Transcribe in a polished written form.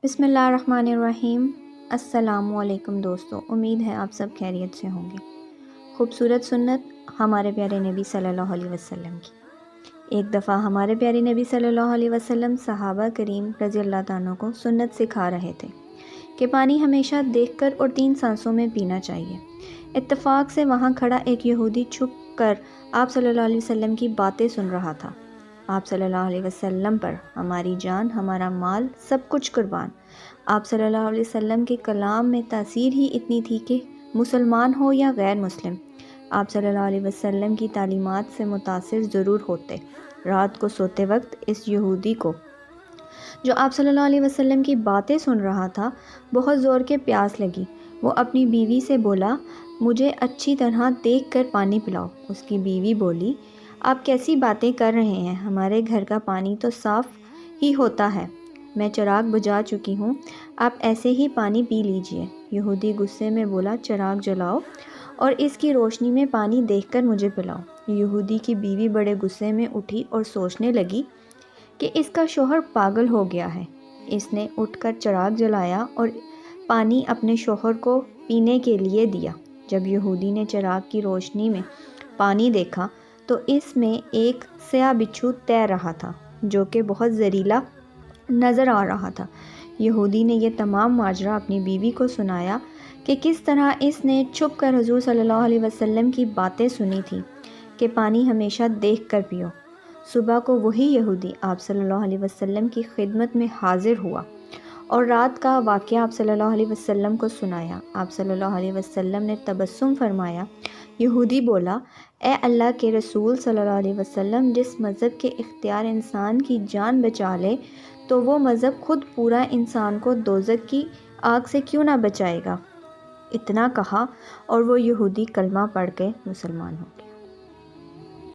بسم اللہ الرحمن الرحیم۔ السلام علیکم دوستو، امید ہے آپ سب خیریت سے ہوں گے۔ خوبصورت سنت ہمارے پیارے نبی صلی اللہ علیہ وسلم کی۔ ایک دفعہ ہمارے پیارے نبی صلی اللہ علیہ وسلم صحابہ کریم رضی اللہ تعالیٰ کو سنت سکھا رہے تھے کہ پانی ہمیشہ دیکھ کر اور 3 سانسوں میں پینا چاہیے۔ اتفاق سے وہاں کھڑا ایک یہودی چھپ کر آپ صلی اللہ علیہ وسلم کی باتیں سن رہا تھا۔ آپ صلی اللہ علیہ وسلم پر ہماری جان، ہمارا مال، سب کچھ قربان۔ آپ صلی اللہ علیہ وسلم کے کلام میں تاثیر ہی اتنی تھی کہ مسلمان ہو یا غیر مسلم، آپ صلی اللہ علیہ وسلم کی تعلیمات سے متاثر ضرور ہوتے۔ رات کو سوتے وقت اس یہودی کو، جو آپ صلی اللہ علیہ وسلم کی باتیں سن رہا تھا، بہت زور کے پیاس لگی۔ وہ اپنی بیوی سے بولا، مجھے اچھی طرح دیکھ کر پانی پلاؤ۔ اس کی بیوی بولی، آپ کیسی باتیں کر رہے ہیں، ہمارے گھر کا پانی تو صاف ہی ہوتا ہے، میں چراغ بجھا چکی ہوں، آپ ایسے ہی پانی پی لیجئے۔ یہودی غصے میں بولا، چراغ جلاؤ اور اس کی روشنی میں پانی دیکھ کر مجھے پلاؤ۔ یہودی کی بیوی بڑے غصے میں اٹھی اور سوچنے لگی کہ اس کا شوہر پاگل ہو گیا ہے۔ اس نے اٹھ کر چراغ جلایا اور پانی اپنے شوہر کو پینے کے لیے دیا۔ جب یہودی نے چراغ کی روشنی میں پانی دیکھا تو اس میں ایک سیاہ بچھو تیر رہا تھا جو کہ بہت زہریلا نظر آ رہا تھا۔ یہودی نے یہ تمام ماجرا اپنی بیوی کو سنایا کہ کس طرح اس نے چھپ کر حضور صلی اللہ علیہ وسلم کی باتیں سنی تھی کہ پانی ہمیشہ دیکھ کر پیو۔ صبح کو وہی یہودی آپ صلی اللہ علیہ وسلم کی خدمت میں حاضر ہوا اور رات کا واقعہ آپ صلی اللہ علیہ وسلم کو سنایا۔ آپ صلی اللہ علیہ وسلم نے تبسم فرمایا۔ یہودی بولا، اے اللہ کے رسول صلی اللہ علیہ وسلم، جس مذہب کے اختیار انسان کی جان بچا لے تو وہ مذہب خود پورا انسان کو دوزخ کی آگ سے کیوں نہ بچائے گا۔ اتنا کہا اور وہ یہودی کلمہ پڑھ کے مسلمان ہو گیا۔